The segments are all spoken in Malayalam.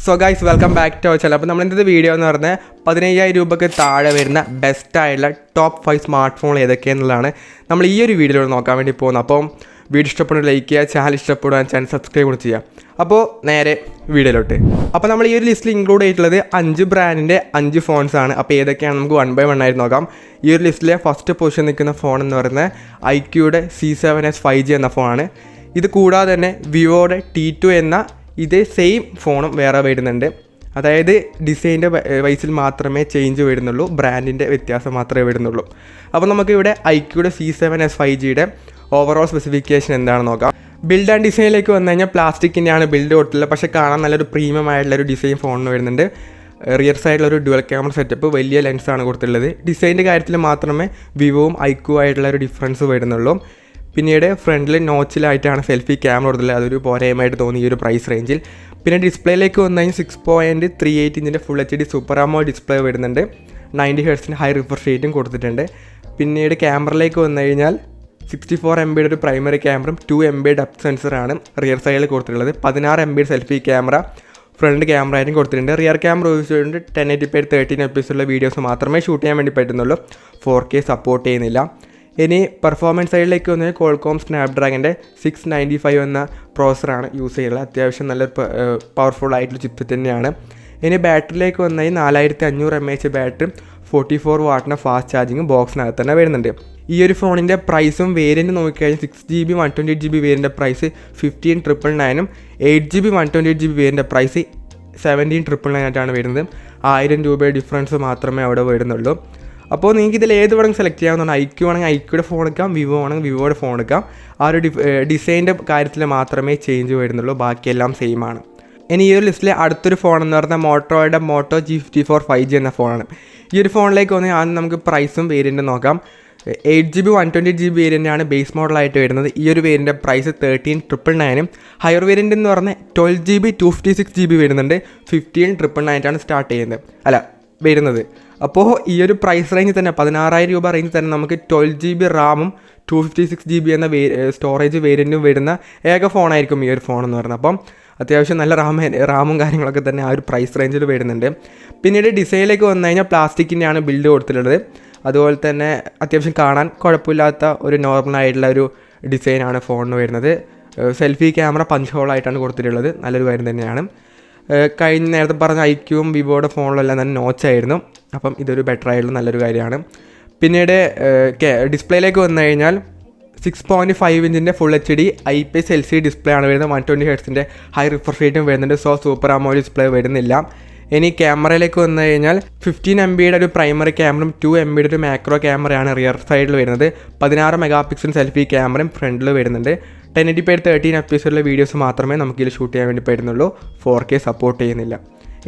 So guys welcome back to our channel. അപ്പോൾ നമ്മളിന്നത്തെ വീഡിയോ എന്ന് പറഞ്ഞാൽ 15,000 രൂപയ്ക്ക് താഴെ വരുന്ന ബെസ്റ്റായിട്ടുള്ള ടോപ്പ് 5 സ്മാർട്ട് ഫോൺ ഏതൊക്കെയെന്നുള്ളതാണ് നമ്മൾ ഈ ഒരു വീഡിയോയിൽ നോക്കാൻ വേണ്ടി പോകുന്നത്. അപ്പോൾ വീഡിയോ ഇഷ്ടപ്പെടുന്ന ലൈക്ക് ചെയ്യുക, ചാനൽ ഇഷ്ടപ്പെടുക, ചാനൽ സബ്സ്ക്രൈബ് കൂടി ചെയ്യുക. അപ്പോൾ നേരെ വീഡിയോയിലോട്ട്. അപ്പോൾ നമ്മൾ ഈ ഒരു ലിസ്റ്റിൽ ഇൻക്ലൂഡ് ചെയ്തിട്ടുള്ളത് 5 ബ്രാൻഡിൻ്റെ 5 ഫോൺസാണ്. അപ്പോൾ ഏതൊക്കെയാണ് നമുക്ക് 1 by 1 ആയിട്ട് നോക്കാം. ഈ ഒരു ലിസ്റ്റിലെ ഫസ്റ്റ് പൊസിഷൻ നിൽക്കുന്ന ഫോൺ എന്ന് പറയുന്നത് ഐക്യൂയുടെ C7s 5G എന്ന ഫോണാണ്. ഇത് കൂടാതെ തന്നെ വിവോയുടെ T2 എന്ന ഇതേ സെയിം ഫോണും വേറെ വരുന്നുണ്ട്. അതായത് ഡിസൈൻ്റെ വൈസിൽ മാത്രമേ ചേഞ്ച് വരുന്നുള്ളൂ, ബ്രാൻഡിൻ്റെ വ്യത്യാസം മാത്രമേ വരുന്നുള്ളൂ. അപ്പോൾ നമുക്കിവിടെ ഐക്യൂയുടെ C7s 5Gയുടെ ഓവറോൾ സ്പെസിഫിക്കേഷൻ എന്താണെന്ന് നോക്കാം. ബിൽഡ് ആൻഡ് ഡിസൈനിലേക്ക് വന്നു കഴിഞ്ഞാൽ പ്ലാസ്റ്റിക്കിൻ്റെയാണ് ബിൽഡ് കൊടുത്തിട്ടുള്ളത്, പക്ഷേ കാണാൻ നല്ലൊരു പ്രീമിയം ആയിട്ടുള്ളൊരു ഡിസൈൻ ഫോണിന് വരുന്നുണ്ട്. റിയർ സൈഡിലൊരു ഡുവൽ ക്യാമറ സെറ്റപ്പ്, വലിയ ലെൻസാണ് കൊടുത്തിട്ടുള്ളത്. ഡിസൈൻ്റെ കാര്യത്തിൽ മാത്രമേ വിവോവും ഐക്യൂ ആയിട്ടുള്ളൊരു ഡിഫറൻസ് വരുന്നുള്ളൂ. പിന്നീട് ഫ്രണ്ടിൽ നോച്ചിലായിട്ടാണ് സെൽഫി ക്യാമറ കൊടുത്തിട്ടുള്ളത്, അതൊരു പോരായ്മയായിട്ട് തോന്നി ഈ ഒരു പ്രൈസ് റേഞ്ചിൽ. പിന്നെ ഡിസ്പ്ലേയിലേക്ക് വന്നു കഴിഞ്ഞാൽ 6.38 ഇഞ്ചിൻ്റെ full HD super AMOLED display വരുന്നുണ്ട്. 90 Hz ഹൈ റിഫ്രഷ് റേറ്റും കൊടുത്തിട്ടുണ്ട്. പിന്നീട് ക്യാമറയിലേക്ക് വന്നു കഴിഞ്ഞാൽ 64 MB ഒരു പ്രൈമറി ക്യാമറയും 2 MB ഡെപ്ത് സെൻസറാണ് റിയർ സൈഡിൽ കൊടുത്തിട്ടുള്ളത്. 16 MB selfie camera front camera ആയിട്ടും കൊടുത്തിട്ടുണ്ട്. റിയർ ക്യാമറ ഉപയോഗിച്ചുകൊണ്ട് 1080p 13 fps ഉള്ള വീഡിയോസ് മാത്രമേ ഷൂട്ട് ചെയ്യാൻ വേണ്ടി പറ്റുന്നുള്ളൂ. 4K സപ്പോർട്ട് ചെയ്യുന്നില്ല. ഇനി പെർഫോമൻസ് സൈഡിലേക്ക് വന്നാൽ കോൾകോം സ്നാപ്ഡ്രാഗൻ്റെ 695 എന്ന പ്രോസറാണ് യൂസ് ചെയ്യുന്നത്. അത്യാവശ്യം നല്ലൊരു പവർഫുൾ ആയിട്ടുള്ള ചിപ്പ് തന്നെയാണ്. ഇനി ബാറ്ററിയിലേക്ക് വന്നാൽ 4500 mAh ബാറ്ററി, 44 വാട്ടിൻ്റെ ഫാസ്റ്റ് ചാർജിങ് ബോക്സിനകത്ത് തന്നെ വരുന്നുണ്ട്. ഈ ഒരു ഫോണിൻ്റെ പ്രൈസും വേരിയൻറ്റ് നോക്കിക്കഴിഞ്ഞാൽ 6GB 128GB വേരിയൻ്റെ price 15,999 8GB 128GB വേരിയൻ്റെ price 17,999 ആയിട്ടാണ് വരുന്നത്. 1000 രൂപയുടെ ഡിഫറൻസ് മാത്രമേ അവിടെ വരുന്നുള്ളൂ. അപ്പോൾ നിങ്ങൾക്ക് ഇതിൽ ഏത് വേണമെങ്കിൽ സെലക്ട് ചെയ്യാവുന്നതാണ്. ഐക്യൂ ആണെങ്കിൽ ഐക്യൂയുടെ ഫോൺ എടുക്കാം, വിവോ ആണെങ്കിൽ വിവോയുടെ ഫോൺ എടുക്കാം. ആ ഒരു ഡിസൈൻ്റെ കാര്യത്തിൽ മാത്രമേ ചേഞ്ച് വരുന്നുള്ളൂ, ബാക്കിയെല്ലാം സെയിം ആണ്. ഇനി ഈ ഒരു ലിസ്റ്റിലെ അടുത്തൊരു ഫോൺ എന്ന് പറഞ്ഞാൽ മോട്ടോയുടെ മോട്ടോ G54 5G എന്ന ഫോണാണ്. ഈ ഒരു ഫോണിലേക്ക് വന്നാൽ ആദ്യം നമുക്ക് പ്രൈസും വേരിയൻറ്റും നോക്കാം. 8GB 128GB വേരിയൻ്റാണ് ബേസ് മോഡലായിട്ട് വരുന്നത്. ഈ ഒരു വേരിയൻ്റെ പ്രൈസ് 13,999. ഹയർ വേരിയൻ്റ് എന്ന് പറഞ്ഞാൽ 12GB 256GB വരുന്നുണ്ട്. 15,999 സ്റ്റാർട്ട് ചെയ്യുന്നത് വരുന്നത്. അപ്പോൾ ഈ ഒരു പ്രൈസ് റേഞ്ചിൽ തന്നെ 16,000 രൂപ റേഞ്ചിൽ തന്നെ നമുക്ക് 12GB റാമും 256GB എന്ന സ്റ്റോറേജ് വേരിയൻറ്റും വരുന്ന ഏക ഫോണായിരിക്കും ഈ ഒരു ഫോൺ എന്ന് പറയുന്നത്. അപ്പം അത്യാവശ്യം നല്ല റാമും കാര്യങ്ങളൊക്കെ തന്നെ ആ ഒരു പ്രൈസ് റേഞ്ചിൽ വരുന്നുണ്ട്. പിന്നീട് ഡിസൈനിലേക്ക് വന്നു കഴിഞ്ഞാൽ പ്ലാസ്റ്റിക്കിൻ്റെയാണ് ബിൽഡ് കൊടുത്തിട്ടുള്ളത്. അതുപോലെ തന്നെ അത്യാവശ്യം കാണാൻ കുഴപ്പമില്ലാത്ത ഒരു നോർമലായിട്ടുള്ള ഒരു ഡിസൈനാണ് ഫോണിന് വരുന്നത്. സെൽഫി ക്യാമറ പഞ്ച് ഹോളായിട്ടാണ് കൊടുത്തിട്ടുള്ളത്, നല്ലൊരു കാര്യം തന്നെയാണ്. കഴിഞ്ഞ നേരത്തെ പറഞ്ഞ ഐക്യൂവും വിവോയുടെ ഫോണിലെല്ലാം തന്നെ നോച്ചായിരുന്നു. അപ്പം ഇതൊരു ബെറ്റർ ആയിട്ടുള്ള നല്ലൊരു കാര്യമാണ്. പിന്നീട് ഡിസ്പ്ലേയിലേക്ക് വന്നു കഴിഞ്ഞാൽ 6.5 ഇഞ്ചിൻ്റെ full HD IPS LCD display ആണ് വരുന്നത്. 120 Hz ഹൈ റിഫ്രഷ് റേറ്റും വരുന്നുണ്ട്. സൂപ്പർ AMOLED ഡിസ്പ്ലേ വരുന്നില്ല. ഇനി ക്യാമറയിലേക്ക് വന്നു കഴിഞ്ഞാൽ 15 MB ഒരു പ്രൈമറി ക്യാമറയും 2 MB ഒരു മാക്രോ ക്യാമറയാണ് റിയർ സൈഡിൽ വരുന്നത്. 16 MP സെൽഫി ക്യാമറയും ഫ്രണ്ടിൽ വരുന്നുണ്ട്. 1080p 13 fps ഉള്ള വീഡിയോസ് മാത്രമേ നമുക്കിതിൽ ഷൂട്ട് ചെയ്യാൻ വേണ്ടി പറ്റുന്നുള്ളൂ. 4K സപ്പോർട്ട് ചെയ്യുന്നില്ല.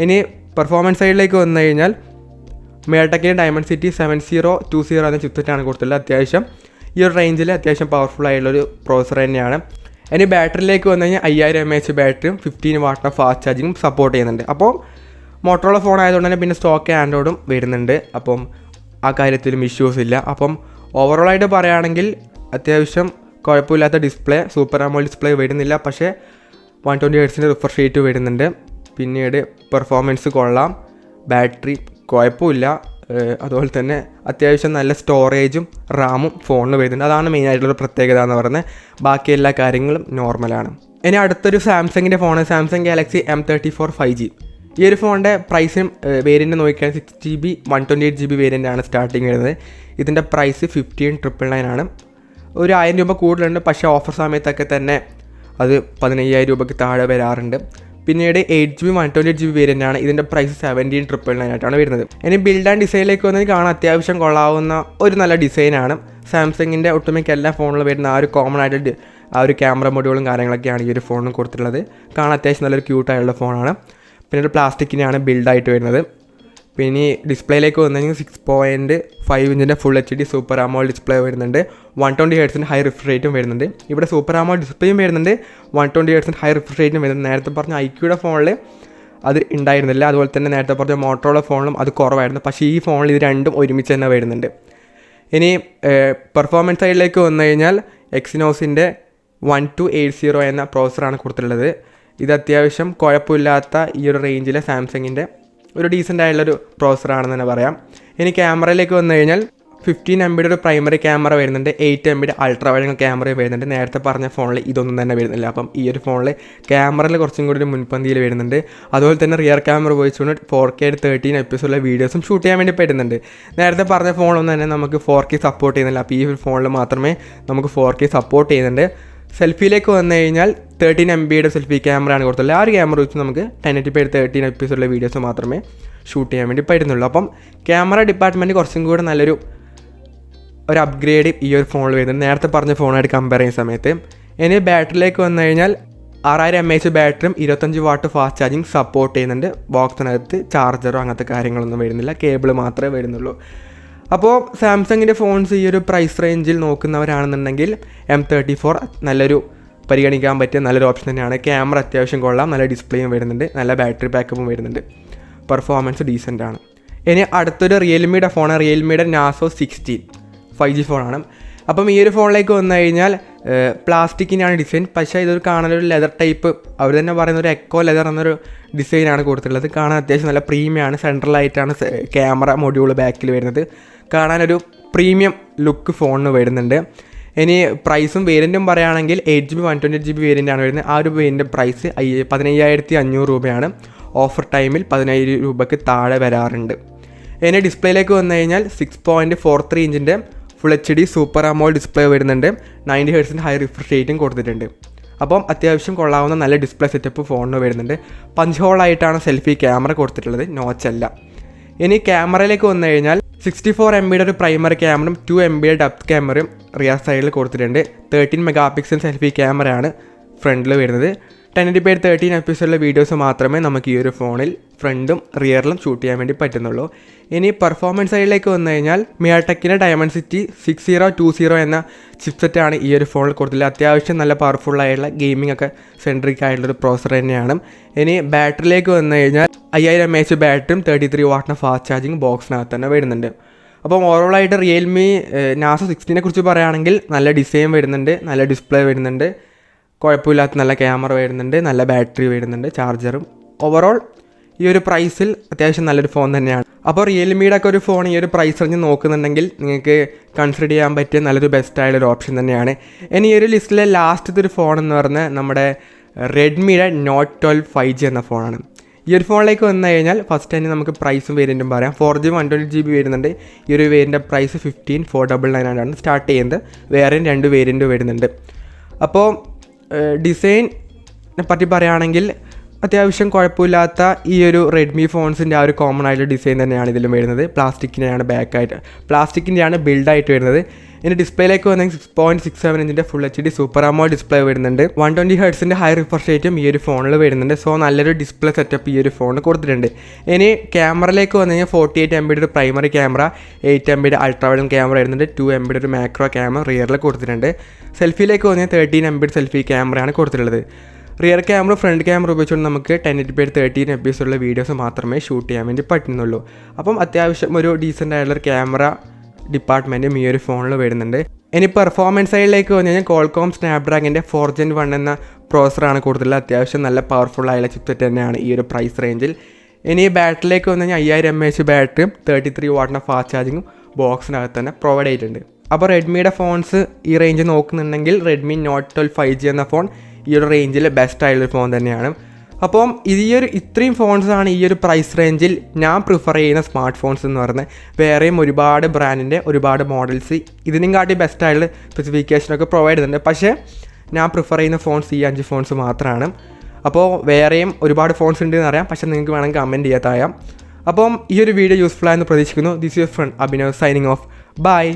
ഇനി പെർഫോമൻസ് സൈഡിലേക്ക് വന്നു കഴിഞ്ഞാൽ മേട്ടക്കിൻ്റെ ഡയമണ്ട്സിറ്റി 7020 എന്ന ചിപ്സെറ്റാണ് കൊടുത്തിട്ടുള്ളത്. അത്യാവശ്യം ഈ ഒരു റേഞ്ചിൽ അത്യാവശ്യം പവർഫുൾ ആയിട്ടുള്ളൊരു പ്രോസർ തന്നെയാണ്. ഇനി ബാറ്ററിയിലേക്ക് വന്നു കഴിഞ്ഞാൽ 5000 mAh ബാറ്ററിയും 15 വാട്ടിൻ്റെ ഫാസ്റ്റ് ചാർജിങ്ങും സപ്പോർട്ട് ചെയ്യുന്നുണ്ട്. അപ്പോൾ മോട്ടോറോള ഫോൺ ആയതുകൊണ്ട് തന്നെ പിന്നെ സ്റ്റോക്ക് ആൻഡ്രോയിഡും വരുന്നുണ്ട്. അപ്പം ആ കാര്യത്തിലും ഇഷ്യൂസ് ഇല്ല. അപ്പം ഓവറോളായിട്ട് പറയുകയാണെങ്കിൽ അത്യാവശ്യം കുഴപ്പമില്ലാത്ത ഡിസ്പ്ലേ, സൂപ്പർ AMOLED ഡിസ്പ്ലേ വരുന്നില്ല, പക്ഷേ 120 Hz റിഫ്രഷ് റേറ്റ് വരുന്നുണ്ട്. പിന്നീട് പെർഫോമൻസ് കൊള്ളാം, ബാറ്ററി കുഴപ്പമില്ല. അതുപോലെ തന്നെ അത്യാവശ്യം നല്ല സ്റ്റോറേജും റാമും ഫോണിൽ വരുന്നുണ്ട്. അതാണ് മെയിനായിട്ടുള്ളൊരു പ്രത്യേകത എന്ന് പറയുന്നത്. ബാക്കി എല്ലാ കാര്യങ്ങളും നോർമലാണ്. ഇനി അടുത്തൊരു സാംസങ്ങിൻ്റെ phone, Samsung Galaxy M34 5G. ഈ ഒരു ഫോണിൻ്റെ പ്രൈസും വേരിയൻ്റ് നോക്കിയാൽ 6GB 128GB വേരിയൻ്റാണ് സ്റ്റാർട്ടിങ് വരുന്നത്. ഇതിൻ്റെ പ്രൈസ് 15,999 ആണ്. ഒരു 1000 രൂപ കൂടുതലുണ്ട്, പക്ഷേ ഓഫർ സമയത്തൊക്കെ തന്നെ അത് 15,000 രൂപയ്ക്ക് താഴെ വരാറുണ്ട്. പിന്നീട് 8GB 128GB വേരിയൻ്റാണ്. ഇതിൻ്റെ പ്രൈസ് 17,999 ആയിട്ടാണ് വരുന്നത്. ഇനി ബിൽഡ് ആൻഡ് ഡിസൈനിലേക്ക് വന്നത് കാണാൻ അത്യാവശ്യം കൊള്ളാവുന്ന ഒരു നല്ല ഡിസൈനാണ്. സാംസങ്ങിൻ്റെ ഒട്ടുമിക്ക എല്ലാ ഫോണിലും വരുന്ന ആ ഒരു കോമൺ ആയിട്ട് ആ ഒരു ക്യാമറ മൊഡ്യൂളും കാര്യങ്ങളൊക്കെയാണ് ഈ ഒരു ഫോണിനും കൊടുത്തിട്ടുള്ളത്. കാണാൻ അത്യാവശ്യം നല്ലൊരു ക്യൂട്ടായിട്ടുള്ള ഫോണാണ്. പിന്നീട് പ്ലാസ്റ്റിക്കിൻ്റെയാണ് ബിൽഡായിട്ട് വരുന്നത്. പിന്നെ ഡിസ്പ്ലേയിലേക്ക് വന്നു കഴിഞ്ഞാൽ 6.5 ഇഞ്ചിൻ്റെ full HD super AMOLED display വരുന്നുണ്ട്. 120 Hz ഹൈ റിഫ്രഷ് റേറ്റും വരുന്നുണ്ട്. ഇവിടെ സൂപ്പർ AMOLED ഡിസ്പ്ലേയും വരുന്നുണ്ട്, 120 Hz ഹൈ റിഫ്രഷ് റേറ്റും വരുന്നുണ്ട്. നേരത്തെ പറഞ്ഞ ഐക്യൂയുടെ ഫോണിൽ അത് ഉണ്ടായിരുന്നില്ല. അതുപോലെ തന്നെ നേരത്തെ പറഞ്ഞ മോട്ടോറോള ഫോണിലും അത് കുറവായിരുന്നു, പക്ഷേ ഈ ഫോണിൽ ഇത് രണ്ടും ഒരുമിച്ച് തന്നെ വരുന്നുണ്ട്. ഇനി പെർഫോമൻസ് സൈഡിലേക്ക് വന്നു കഴിഞ്ഞാൽ എക്സിനോസിൻ്റെ 1280 എന്ന പ്രോസറാണ് കൊടുത്തിട്ടുള്ളത്. ഇത് അത്യാവശ്യം കുഴപ്പമില്ലാത്ത ഈ ഒരു റേഞ്ചിലെ സാംസങ്ങിൻ്റെ ഒരു ഡീസൻ്റ് ആയിട്ടുള്ളൊരു പ്രോസറാണെന്ന് തന്നെ പറയാം. ഇനി ക്യാമറയിലേക്ക് വന്നു കഴിഞ്ഞാൽ 15 MB ഒരു പ്രൈമറി ക്യാമറ വരുന്നുണ്ട്, 8 MB അൾട്രാ വൈഡ് ക്യാമറ വരുന്നുണ്ട്. നേരത്തെ പറഞ്ഞ ഫോണിൽ ഇതൊന്നും തന്നെ വരുന്നില്ല. അപ്പം ഈ ഒരു ഫോണിൽ ക്യാമറയിൽ കുറച്ചും കൂടി ഒരു മുൻപന്തിയിൽ വരുന്നുണ്ട്. അതുപോലെ തന്നെ റിയർ ക്യാമറ ഉപയോഗിച്ചുകൊണ്ട് 4K 13 എപ്പിസോഡിലെ വീഡിയോസും ഷൂട്ട് ചെയ്യാൻ വേണ്ടി പറ്റുന്നുണ്ട്. നേരത്തെ പറഞ്ഞ ഫോണൊന്നും തന്നെ നമുക്ക് 4K സപ്പോർട്ട് ചെയ്യുന്നില്ല. അപ്പോൾ ഈ ഒരു ഫോണിൽ മാത്രമേ നമുക്ക് 4K സപ്പോർട്ട് ചെയ്യുന്നുണ്ട്. സെൽഫിയിലേക്ക് വന്നു കഴിഞ്ഞാൽ 13 MB സെൽഫി ക്യാമറയാണ് കൊടുത്തുള്ളത്. ആ ഒരു ക്യാമറ വെച്ച് നമുക്ക് 1080p 13 എപ്പിസോഡിലെ വീഡിയോസ് മാത്രമേ ഷൂട്ട് ചെയ്യാൻ വേണ്ടി പറ്റുന്നുള്ളൂ. അപ്പം ക്യാമറ ഡിപ്പാർട്ട്മെൻറ്റ് കുറച്ചും കൂടെ നല്ലൊരു അപ്ഗ്രേഡ് ഈ ഒരു ഫോണിൽ വരുന്നുണ്ട് നേരത്തെ പറഞ്ഞ ഫോണായിട്ട് കമ്പയർ ചെയ്യുന്ന സമയത്ത്. ഇനി ബാറ്ററിയിലേക്ക് വന്നു കഴിഞ്ഞാൽ 6000 mAh ബാറ്ററിയും 25 what fast charging support ചെയ്യുന്നുണ്ട്. ബോക്സിനകത്ത് ചാർജറോ അങ്ങനത്തെ കാര്യങ്ങളൊന്നും വരുന്നില്ല, കേബിൾ മാത്രമേ വരുന്നുള്ളൂ. അപ്പോൾ സാംസങ്ങിൻ്റെ ഫോൺസ് ഈ ഒരു പ്രൈസ് റേഞ്ചിൽ നോക്കുന്നവരാണെന്നുണ്ടെങ്കിൽ M34 നല്ലൊരു പരിഗണിക്കാൻ പറ്റിയ നല്ലൊരു ഓപ്ഷൻ തന്നെയാണ്. ക്യാമറ അത്യാവശ്യം കൊള്ളാം, നല്ല ഡിസ്പ്ലേയും വരുന്നുണ്ട്, നല്ല ബാറ്ററി ബാക്കപ്പും വരുന്നുണ്ട്, പെർഫോമൻസ് ഡീസൻ്റ് ആണ്. ഇനി അടുത്തൊരു റിയൽമിയുടെ ഫോണാണ്, റിയൽമിയുടെ നാസോ 16 5G ഫോണാണ്. അപ്പം ഈ ഒരു ഫോണിലേക്ക് വന്നു കഴിഞ്ഞാൽ പ്ലാസ്റ്റിക്കിൻ്റെയാണ് ഡിസൈൻ, പക്ഷേ ഇതൊരു കാണാനൊരു ലെതർ ടൈപ്പ്, അവർ തന്നെ പറയുന്ന ഒരു എക്കോ ലെതർ എന്നൊരു ഡിസൈനാണ് കൊടുത്തിട്ടുള്ളത്. കാണാൻ അത്യാവശ്യം നല്ല പ്രീമിയമാണ്. സെൻട്രലായിട്ടാണ് ക്യാമറ മൊഡ്യൂൾ ബാക്കിൽ വരുന്നത്. കാണാനൊരു പ്രീമിയം ലുക്ക് ഫോണിന് വരുന്നുണ്ട്. ഇനി പ്രൈസും വേരിയൻറ്റും പറയുകയാണെങ്കിൽ 8GB 128GB വേരിയൻ്റാണ് വരുന്നത്. ആ ഒരു വേരിയൻ്റെ പ്രൈസ് 15,500 രൂപയാണ്. ഓഫർ ടൈമിൽ 10,000 രൂപയ്ക്ക് താഴെ വരാറുണ്ട്. ഇനി ഡിസ്പ്ലേയിലേക്ക് വന്നു കഴിഞ്ഞാൽ 6.43 ഇഞ്ചിൻ്റെ full HD super AMOLED display വരുന്നുണ്ട്. 90 Hz ഹൈ റിഫ്രഷ് റേറ്റും കൊടുത്തിട്ടുണ്ട്. അപ്പം അത്യാവശ്യം കൊള്ളാവുന്ന നല്ല ഡിസ്പ്ലേ സെറ്റപ്പ് ഫോണിന് വരുന്നുണ്ട്. പഞ്ച് ഹോളായിട്ടാണ് സെൽഫി ക്യാമറ കൊടുത്തിട്ടുള്ളത്, നോച്ചല്ല. ഇനി ക്യാമറയിലേക്ക് വന്നു കഴിഞ്ഞാൽ 64 MB ഒരു പ്രൈമറി ക്യാമറയും 2 MB ഡെപ്ത് ക്യാമറയും റിയർ സൈഡിൽ കൊടുത്തിട്ടുണ്ട്. 13 MP സെൽഫി ക്യാമറയാണ് ഫ്രണ്ടിൽ വരുന്നത്. 1080p 13 എപ്പിസോഡിലെ വീഡിയോസ് മാത്രമേ നമുക്ക് ഈ ഒരു ഫോണിൽ ഫ്രണ്ടും റിയറിലും ഷൂട്ട് ചെയ്യാൻ വേണ്ടി പറ്റുന്നുള്ളൂ. ഇനി പെർഫോമൻസ് സൈഡിലേക്ക് വന്നു കഴിഞ്ഞാൽ മിയാടെക്കിൻ്റെ ഡയമൻസിറ്റി 6020 എന്ന ചിപ്സെറ്റാണ് ഈ ഒരു ഫോണിൽ കൊടുത്തിട്ടുള്ളത്. അത്യാവശ്യം നല്ല പവർഫുള്ളായിട്ടുള്ള ഗെയിമിംഗ് ഒക്കെ സെൻട്രിക് ആയിട്ടുള്ളൊരു പ്രോസർ തന്നെയാണ്. ഇനി ബാറ്ററിയിലേക്ക് വന്നു കഴിഞ്ഞാൽ 5000 mAh ബാറ്ററിയും 33 വാട്ടിൻ്റെ ഫാസ്റ്റ് ചാർജിങ് ബോക്സിനകത്ത് തന്നെ വരുന്നുണ്ട്. അപ്പം ഓവറോളായിട്ട് റിയൽമി നാസോ 16 കുറിച്ച് പറയുകയാണെങ്കിൽ നല്ല ഡിസൈൻ വരുന്നുണ്ട്, നല്ല ഡിസ്പ്ലേ വരുന്നുണ്ട്, കുഴപ്പമില്ലാത്ത നല്ല ക്യാമറ വരുന്നുണ്ട്, നല്ല ബാറ്ററി വരുന്നുണ്ട്, ചാർജറും. ഓവറോൾ ഈ ഒരു പ്രൈസിൽ അത്യാവശ്യം നല്ലൊരു ഫോൺ തന്നെയാണ്. അപ്പോൾ റിയൽമിയുടെ ഒക്കെ ഒരു ഫോൺ ഈ ഒരു പ്രൈസ് റേഞ്ച് നോക്കുന്നുണ്ടെങ്കിൽ നിങ്ങൾക്ക് കൺസിഡർ ചെയ്യാൻ പറ്റിയ നല്ലൊരു ബെസ്റ്റായുള്ളൊരു ഓപ്ഷൻ തന്നെയാണ്. ഇനി ഈ ഒരു ലിസ്റ്റിലെ ലാസ്റ്റത്തെ ഒരു ഫോൺ എന്ന് പറഞ്ഞാൽ നമ്മുടെ റെഡ്മിയുടെ നോട്ട് 12 5G എന്ന ഫോണാണ്. ഈ ഒരു ഫോണിലേക്ക് വന്നു കഴിഞ്ഞാൽ ഫസ്റ്റ് തന്നെ നമുക്ക് പ്രൈസും വേരിയൻറ്റും പറയാം. 4GB 128GB വരുന്നുണ്ട്. ഈ ഒരു വേരിയൻ്റെ പ്രൈസ് 15,499 ആണ് സ്റ്റാർട്ട് ചെയ്യുന്നത്. വേറെയും 2 വേരിയൻറ്റ് വരുന്നുണ്ട്. അപ്പോൾ ഡിസൈനെ പറ്റി പറയുകയാണെങ്കിൽ അത്യാവശ്യം കുഴപ്പമില്ലാത്ത ഈ ഒരു റെഡ്മി ഫോൺസിൻ്റെ ആ ഒരു കോമൺ ആയിട്ടുള്ള ഡിസൈൻ തന്നെയാണ് ഇതിലും വരുന്നത്. പ്ലാസ്റ്റിക്കിൻ്റെയാണ് ബിൽഡായിട്ട് വരുന്നത്. ഇനി ഡിസ്പ്ലേയിലേക്ക് വന്നെങ്കിൽ 6.67 ഇഞ്ചിൻ്റെ full HD super AMOLED display വരുന്നുണ്ട്. 120 Hz ഹൈ റിഫ്രഷ് റേറ്റും ഈ ഒരു ഫോണിൽ വരുന്നുണ്ട്. സോ നല്ലൊരു ഡിസ്പ്ലേ സെറ്റപ്പ് ഈ ഒരു ഫോണിൽ കൊടുത്തിട്ടുണ്ട്. ഇനി ക്യാമറയിലേക്ക് വന്നു കഴിഞ്ഞാൽ 48 MB ഒരു primary camera, 8 MB ultra wide camera വരുന്നുണ്ട്, 2 MB ഒരു മാക്രോ ക്യാമറ റിയറിൽ കൊടുത്തിട്ടുണ്ട്. സെൽഫിയിലേക്ക് വന്നു കഴിഞ്ഞാൽ 13 MB സെൽഫി ക്യാമറയാണ് കൊടുത്തിട്ടുള്ളത്. റിയർ ക്യാമറ ഫ്രണ്ട് ക്യാമറ ഉപയോഗിച്ചുകൊണ്ട് നമുക്ക് 1080p 13 എപ്പിസോഡിലെ വീഡിയോസ് മാത്രമേ ഷൂട്ട് ചെയ്യാൻ വേണ്ടി പറ്റുന്നുള്ളൂ. അപ്പം അത്യാവശ്യം ഒരു ഡീസൻ്റ് ആയിട്ടുള്ള ക്യാമറ ഡിപ്പാർട്ട്മെൻറ്റും ഈ ഒരു ഫോണിൽ വരുന്നുണ്ട്. ഇനി പെർഫോമൻസ് സൈഡിലേക്ക് വന്നു കഴിഞ്ഞാൽ Qualcomm Snapdragonൻ്റെ 4 Gen 1 എന്ന പ്രോസറാണ് കൂടുതൽ. അത്യാവശ്യം നല്ല പവർഫുൾ ആയുള്ള ചിപ്സെറ്റ് തന്നെയാണ് ഈ ഒരു പ്രൈസ് റേഞ്ചിൽ. ഇനി ബാറ്ററിയിലേക്ക് വന്നു കഴിഞ്ഞാൽ 5000 mAh ബാറ്ററിയും 33 വാട്ടിൻ്റെ ഫാസ്റ്റ് ചാർജിങ്ങും ബോക്സിനകത്ത് തന്നെ പ്രൊവൈഡ് ചെയ്തിട്ടുണ്ട്. അപ്പോൾ റെഡ്മിയുടെ ഫോൺസ് ഈ റേഞ്ച് നോക്കുന്നുണ്ടെങ്കിൽ റെഡ്മി നോട്ട് 12 5G എന്ന ഫോൺ ഈ ഒരു റേഞ്ചിൽ ബെസ്റ്റ് ആയിട്ടുള്ളൊരു ഫോൺ തന്നെയാണ്. അപ്പം ഇത്രയും ഫോൺസാണ് ഈ ഒരു പ്രൈസ് റേഞ്ചിൽ ഞാൻ പ്രിഫർ ചെയ്യുന്ന സ്മാർട്ട് ഫോൺസ് എന്ന് പറയുന്നത്. വേറെയും ഒരുപാട് ബ്രാൻഡിൻ്റെ ഒരുപാട് മോഡൽസ് ഇതിനും കാട്ടി ബെസ്റ്റായിട്ടുള്ള സ്പെസിഫിക്കേഷനൊക്കെ പ്രൊവൈഡ് ചെയ്യുന്നുണ്ട്. പക്ഷേ ഞാൻ പ്രിഫർ ചെയ്യുന്ന ഫോൺസ് ഈ 5 ഫോൺസ് മാത്രമാണ്. അപ്പോൾ വേറെയും ഒരുപാട് ഫോൺസ് ഉണ്ടെന്ന് അറിയാം, പക്ഷേ നിങ്ങൾക്ക് വേണമെങ്കിൽ കമൻറ്റ് ചെയ്യാത്തായാം. അപ്പം ഈ ഒരു വീഡിയോ യൂസ്ഫുൾ ആയെന്ന് പ്രതീക്ഷിക്കുന്നു. This your friend Abhinav signing off. By.